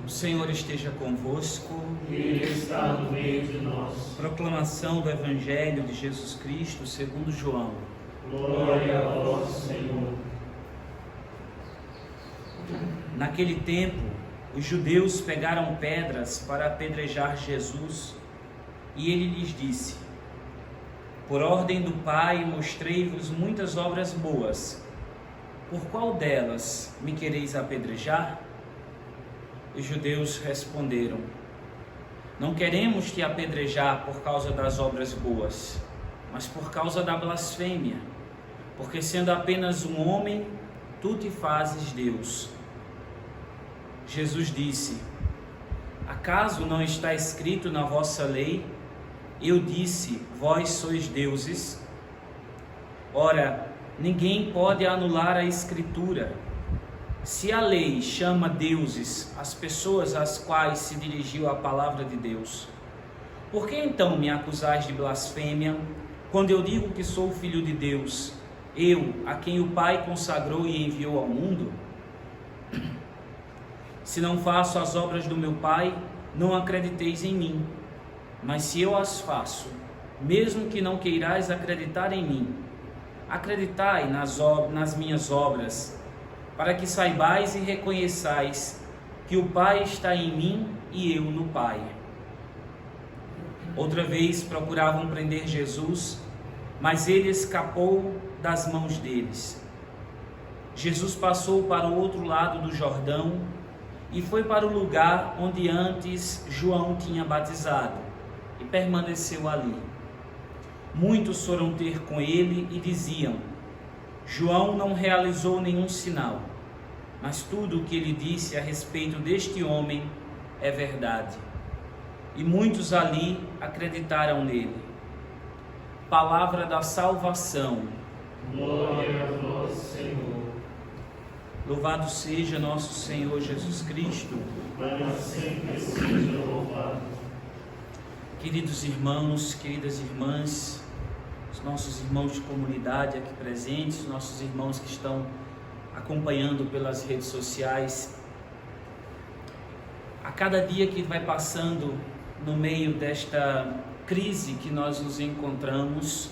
O Senhor esteja convosco. Ele está no meio de nós. Proclamação do Evangelho de Jesus Cristo segundo João. Glória a vós, Senhor. Naquele tempo, os judeus pegaram pedras para apedrejar Jesus, e ele lhes disse: Por ordem do Pai mostrei-vos muitas obras boas. Por qual delas me quereis apedrejar? Os judeus responderam: Não queremos te apedrejar por causa das obras boas, mas por causa da blasfêmia, porque sendo apenas um homem, tu te fazes Deus. Jesus disse: Acaso não está escrito na vossa lei: Eu disse, vós sois deuses? Ora, ninguém pode anular a Escritura. Se a lei chama deuses as pessoas às quais se dirigiu a palavra de Deus, por que então me acusais de blasfêmia, quando eu digo que sou filho de Deus, eu, a quem o Pai consagrou e enviou ao mundo? Se não faço as obras do meu Pai, não acrediteis em mim. Mas se eu as faço, mesmo que não queirais acreditar em mim, acreditai nas minhas obras, para que saibais e reconheçais que o Pai está em mim e eu no Pai. Outra vez procuravam prender Jesus, mas ele escapou das mãos deles. Jesus passou para o outro lado do Jordão e foi para o lugar onde antes João tinha batizado, e permaneceu ali. Muitos foram ter com ele e diziam: João não realizou nenhum sinal, mas tudo o que ele disse a respeito deste homem é verdade. E muitos ali acreditaram nele. Palavra da salvação. Glória a vós, Senhor. Louvado seja nosso Senhor Jesus Cristo. Para sempre seja louvado. Queridos irmãos, queridas irmãs, os nossos irmãos de comunidade aqui presentes, nossos irmãos que estão acompanhando pelas redes sociais, a cada dia que vai passando no meio desta crise que nós nos encontramos,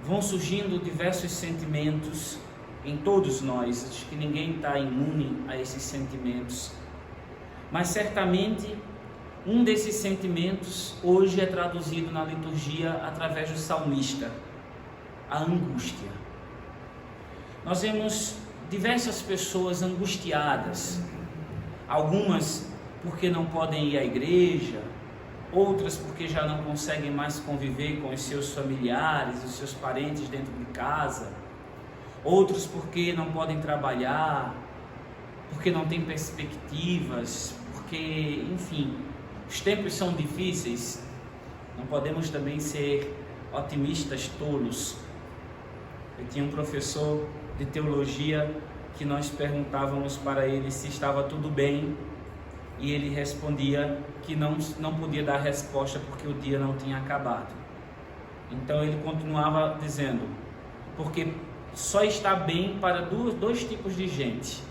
vão surgindo diversos sentimentos em todos nós. Acho que ninguém está imune a esses sentimentos, mas certamente um desses sentimentos hoje é traduzido na liturgia através do salmista: a angústia. Nós vemos diversas pessoas angustiadas, algumas porque não podem ir à igreja, outras porque já não conseguem mais conviver com os seus familiares, os seus parentes dentro de casa, outros porque não podem trabalhar, porque não têm perspectivas, porque, enfim, os tempos são difíceis. Não podemos também ser otimistas tolos. Eu tinha um professor de teologia que nós perguntávamos para ele se estava tudo bem, e ele respondia que não podia dar resposta porque o dia não tinha acabado. Então ele continuava dizendo: porque só está bem para dois tipos de gente: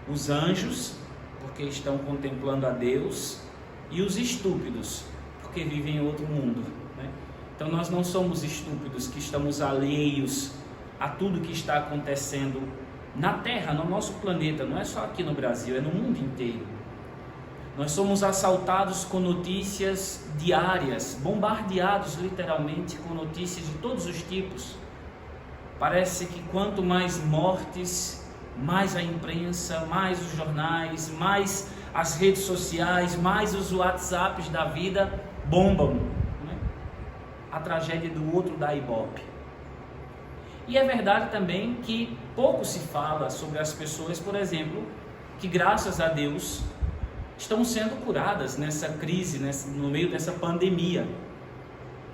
os anjos, porque estão contemplando a Deus, e os estúpidos, porque vivem em outro mundo, né? Então nós não somos estúpidos que estamos alheios a tudo que está acontecendo na Terra, no nosso planeta. Não é só aqui no Brasil, é no mundo inteiro. Nós somos assaltados com notícias diárias, bombardeados literalmente com notícias de todos os tipos. Parece que quanto mais mortes, mais a imprensa, mais os jornais, mais as redes sociais, mais os WhatsApps da vida bombam, né? A tragédia do outro dá ibope. E é verdade também que pouco se fala sobre as pessoas, por exemplo, que graças a Deus estão sendo curadas nessa crise, no meio dessa pandemia.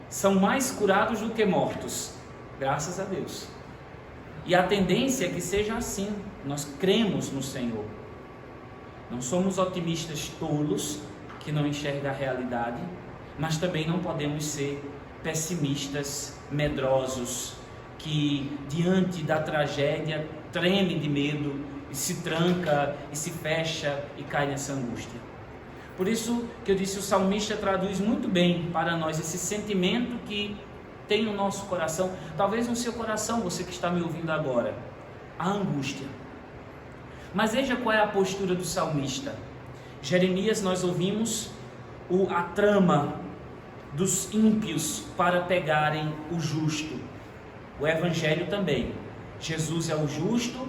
São mais curados do que mortos, graças a Deus. E a tendência é que seja assim. Nós cremos no Senhor. Não somos otimistas tolos que não enxergam a realidade, mas também não podemos ser pessimistas, medrosos, que diante da tragédia treme de medo e se tranca, e se fecha, e cai nessa angústia. Por isso que eu disse, o salmista traduz muito bem para nós esse sentimento que tem no nosso coração, talvez no seu coração, você que está me ouvindo agora, a angústia. Mas veja qual é a postura do salmista. Jeremias, nós ouvimos a trama dos ímpios para pegarem o justo. O Evangelho também. Jesus é o justo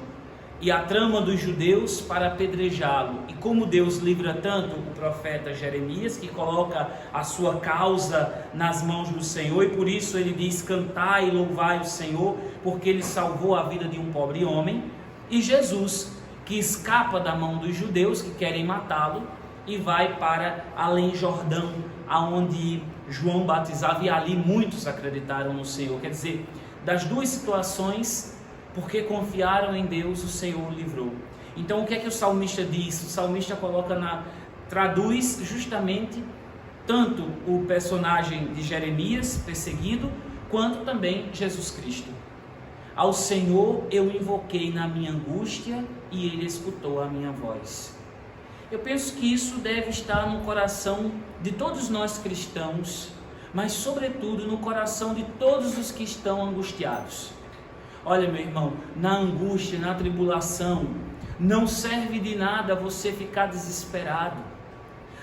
e a trama dos judeus para apedrejá-lo. E como Deus livra tanto o profeta Jeremias, que coloca a sua causa nas mãos do Senhor, e por isso ele diz: cantai e louvai o Senhor, porque ele salvou a vida de um pobre homem. E Jesus, que escapa da mão dos judeus que querem matá-lo e vai para além Jordão, aonde João batizava, e ali muitos acreditaram no Senhor. Quer dizer, das duas situações, porque confiaram em Deus, o Senhor livrou. Então o que é que o salmista diz? O salmista traduz justamente tanto o personagem de Jeremias perseguido, quanto também Jesus Cristo. Ao Senhor eu invoquei na minha angústia e Ele escutou a minha voz. Eu penso que isso deve estar no coração de todos nós cristãos, mas sobretudo no coração de todos os que estão angustiados. Olha, meu irmão, na angústia, na tribulação, não serve de nada você ficar desesperado.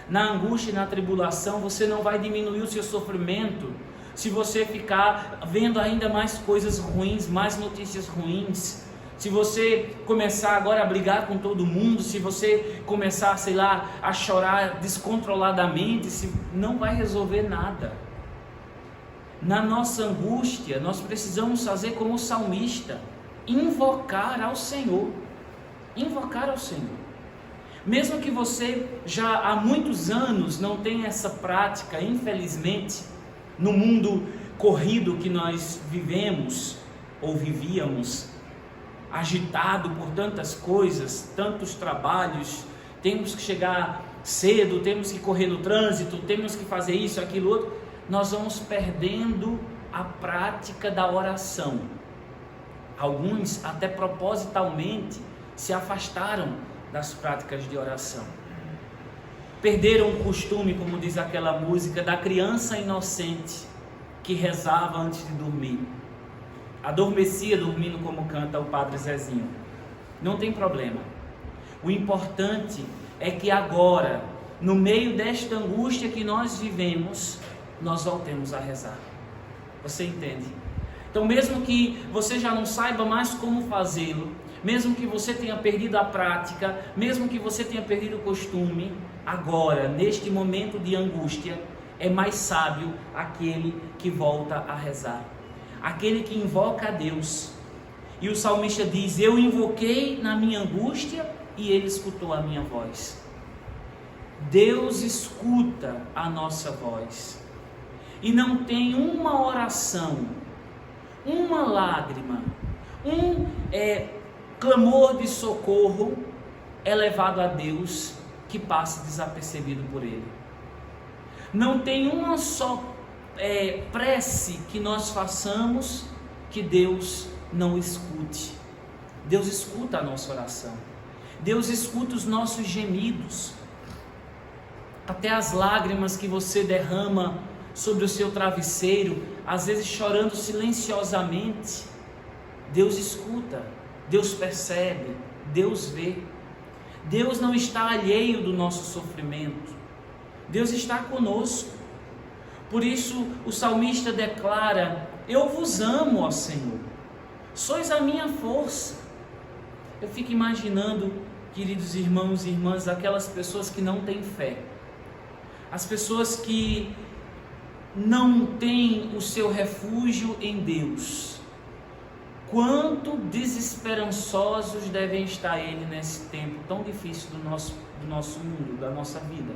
Na angústia e na tribulação, você não vai diminuir o seu sofrimento se você ficar vendo ainda mais coisas ruins, mais notícias ruins. Se você começar agora a brigar com todo mundo, se você começar, a chorar descontroladamente, não vai resolver nada. Na nossa angústia, nós precisamos fazer como o salmista, invocar ao Senhor. Invocar ao Senhor. Mesmo que você já há muitos anos não tenha essa prática, infelizmente, no mundo corrido que nós vivemos ou vivíamos, agitado por tantas coisas, tantos trabalhos, temos que chegar cedo, temos que correr no trânsito, temos que fazer isso, aquilo, outro, nós vamos perdendo a prática da oração. Alguns até propositalmente se afastaram das práticas de oração. Perderam o costume, como diz aquela música, da criança inocente que rezava antes de dormir. Adormecia dormindo, como canta o Padre Zezinho. Não tem problema. O importante é que agora, no meio desta angústia que nós vivemos, nós voltemos a rezar. Você entende? Então, mesmo que você já não saiba mais como fazê-lo, mesmo que você tenha perdido a prática, mesmo que você tenha perdido o costume, agora, neste momento de angústia, é mais sábio aquele que volta a rezar, aquele que invoca a Deus. E o salmista diz: eu invoquei na minha angústia e Ele escutou a minha voz. Deus escuta a nossa voz, e não tem uma oração, uma lágrima, clamor de socorro elevado a Deus que passe desapercebido por Ele. Não tem uma só prece que nós façamos que Deus não escute. Deus escuta a nossa oração. Deus escuta os nossos gemidos. Até as lágrimas que você derrama sobre o seu travesseiro, às vezes chorando silenciosamente, Deus escuta, Deus percebe, Deus vê. Deus não está alheio do nosso sofrimento. Deus está conosco. Por isso o salmista declara: eu vos amo, ó Senhor, sois a minha força. Eu fico imaginando, queridos irmãos e irmãs, aquelas pessoas que não têm fé, as pessoas que não têm o seu refúgio em Deus. Quanto desesperançosos devem estar eles nesse tempo tão difícil do nosso mundo, da nossa vida.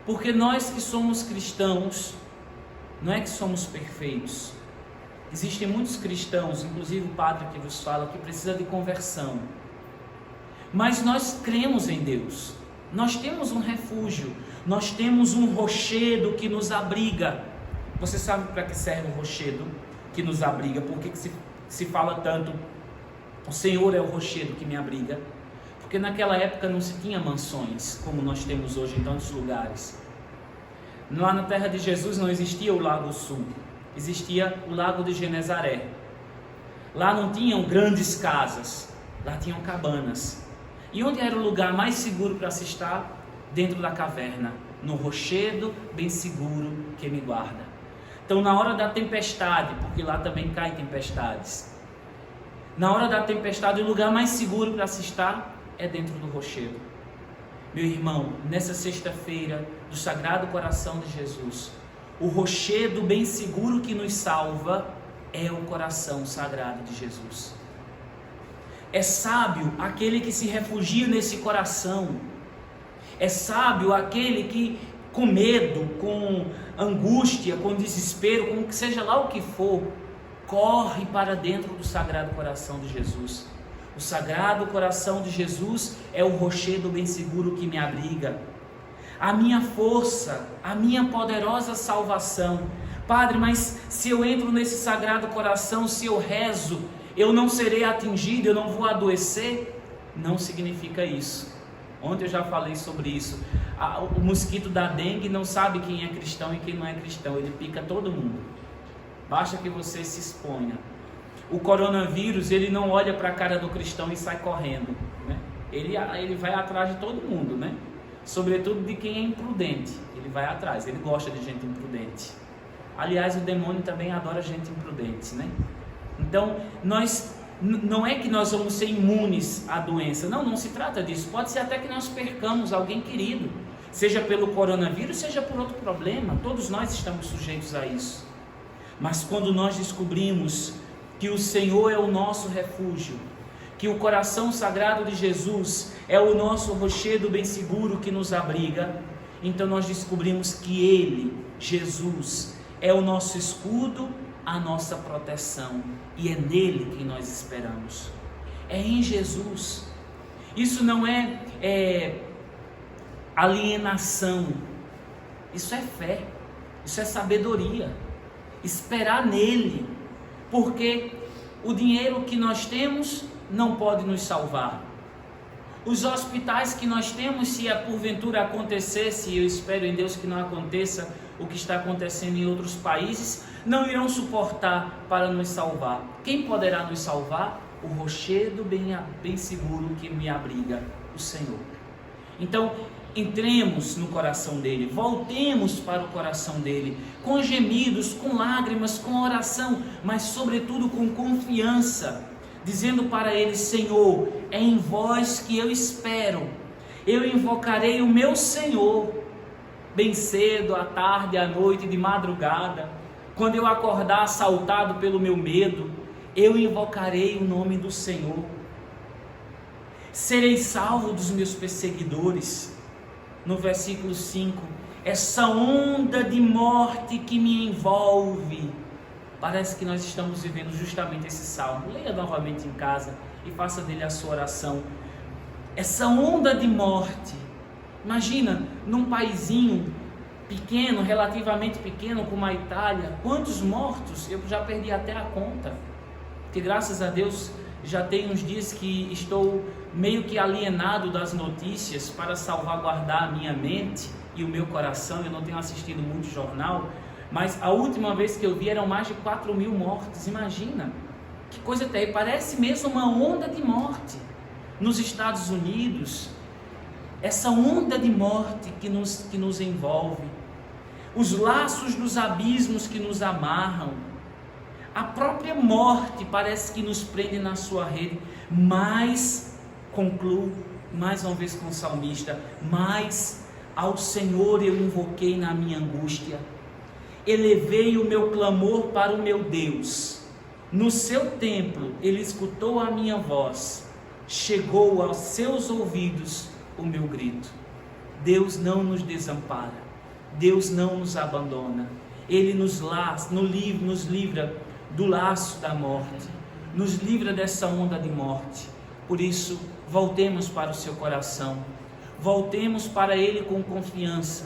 Porque nós que somos cristãos, não é que somos perfeitos. Existem muitos cristãos, inclusive o padre que vos fala, que precisa de conversão. Mas nós cremos em Deus. Nós temos um refúgio, nós temos um rochedo que nos abriga. Você sabe para que serve o rochedo que nos abriga? Por que se fala tanto O Senhor é o rochedo que me abriga. Porque naquela época não se tinha mansões, como nós temos hoje em tantos lugares. Lá na terra de Jesus não existia o Lago Sul, existia o Lago de Genezaré. Lá não tinham grandes casas, lá tinham cabanas. E onde era o lugar mais seguro para se estar? Dentro da caverna, no rochedo bem seguro que me guarda. Então na hora da tempestade, porque lá também caem tempestades, na hora da tempestade o lugar mais seguro para se estar é dentro do rochedo. Meu irmão, nessa sexta-feira do Sagrado Coração de Jesus, o rochedo bem seguro que nos salva é o coração sagrado de Jesus. É sábio aquele que se refugia nesse coração. É sábio aquele que, com medo, com angústia, com desespero, com que seja lá o que for, corre para dentro do Sagrado Coração de Jesus. O Sagrado Coração de Jesus é o rochedo bem seguro que me abriga. A minha força, a minha poderosa salvação. Padre, mas se eu entro nesse Sagrado Coração, se eu rezo, eu não serei atingido, eu não vou adoecer? Não significa isso. Ontem eu já falei sobre isso. O mosquito da dengue não sabe quem é cristão e quem não é cristão. Ele pica todo mundo. Basta que você se exponha. O coronavírus, ele não olha para a cara do cristão e sai correndo, né? Ele vai atrás de todo mundo, né? Sobretudo de quem é imprudente. Ele vai atrás, ele gosta de gente imprudente. Aliás, o demônio também adora gente imprudente, né? Então, não é que nós vamos ser imunes à doença. Não se trata disso. Pode ser até que nós percamos alguém querido, seja pelo coronavírus, seja por outro problema. Todos nós estamos sujeitos a isso. Mas quando nós descobrimos que o Senhor é o nosso refúgio, que o coração sagrado de Jesus é o nosso rochedo bem seguro que nos abriga, então nós descobrimos que Ele, Jesus, é o nosso escudo, a nossa proteção, e é nele que nós esperamos. É em Jesus. Isso não é alienação, isso é fé, isso é sabedoria. Esperar nele, porque o dinheiro que nós temos não pode nos salvar. Os hospitais que nós temos, se porventura acontecesse, e eu espero em Deus que não aconteça o que está acontecendo em outros países, não irão suportar para nos salvar. Quem poderá nos salvar? O rochedo bem seguro que me abriga, o Senhor. Então, entremos no coração dele, voltemos para o coração dele, com gemidos, com lágrimas, com oração, mas sobretudo com confiança, dizendo para ele: Senhor, é em vós que eu espero, eu invocarei o meu Senhor, bem cedo, à tarde, à noite, de madrugada, quando eu acordar assaltado pelo meu medo, eu invocarei o nome do Senhor, serei salvo dos meus perseguidores. No versículo 5, essa onda de morte que me envolve. Parece que nós estamos vivendo justamente esse salmo. Leia novamente em casa e faça dele a sua oração. Essa onda de morte. Imagina, num paizinho pequeno, relativamente pequeno como a Itália, quantos mortos? Eu já perdi até a conta. Que graças a Deus já tem uns dias que estou meio que alienado das notícias para salvaguardar a minha mente e o meu coração. Eu não tenho assistido muito jornal, mas a última vez que eu vi eram mais de 4.000 mortes. Imagina, que coisa terrível. Parece mesmo uma onda de morte nos Estados Unidos. Essa onda de morte que nos envolve, os laços dos abismos que nos amarram, a própria morte parece que nos prende na sua rede. Mas, concluo mais uma vez com o salmista, mas ao Senhor eu invoquei na minha angústia, elevei o meu clamor para o meu Deus, no seu templo ele escutou a minha voz, chegou aos seus ouvidos o meu grito. Deus não nos desampara, Deus não nos abandona, Ele nos livra do laço da morte, nos livra dessa onda de morte. Por isso, voltemos para o seu coração, voltemos para Ele com confiança,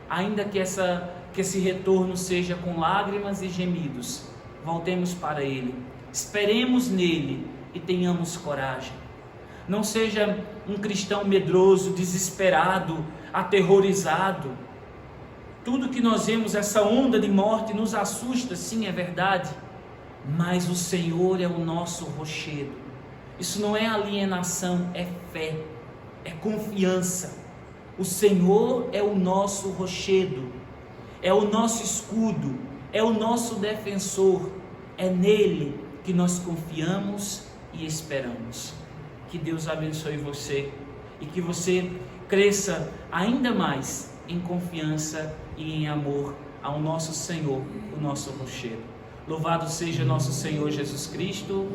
ainda que esse retorno seja com lágrimas e gemidos. Voltemos para Ele, esperemos nele e tenhamos coragem. Não seja um cristão medroso, desesperado, aterrorizado. Tudo que nós vemos, essa onda de morte, nos assusta, sim, é verdade. Mas o Senhor é o nosso rochedo. Isso não é alienação, é fé, é confiança. O Senhor é o nosso rochedo, é o nosso escudo, é o nosso defensor. É nele que nós confiamos e esperamos. Que Deus abençoe você e que você cresça ainda mais em confiança e em amor ao nosso Senhor, o nosso rochedo. Louvado seja nosso Senhor Jesus Cristo.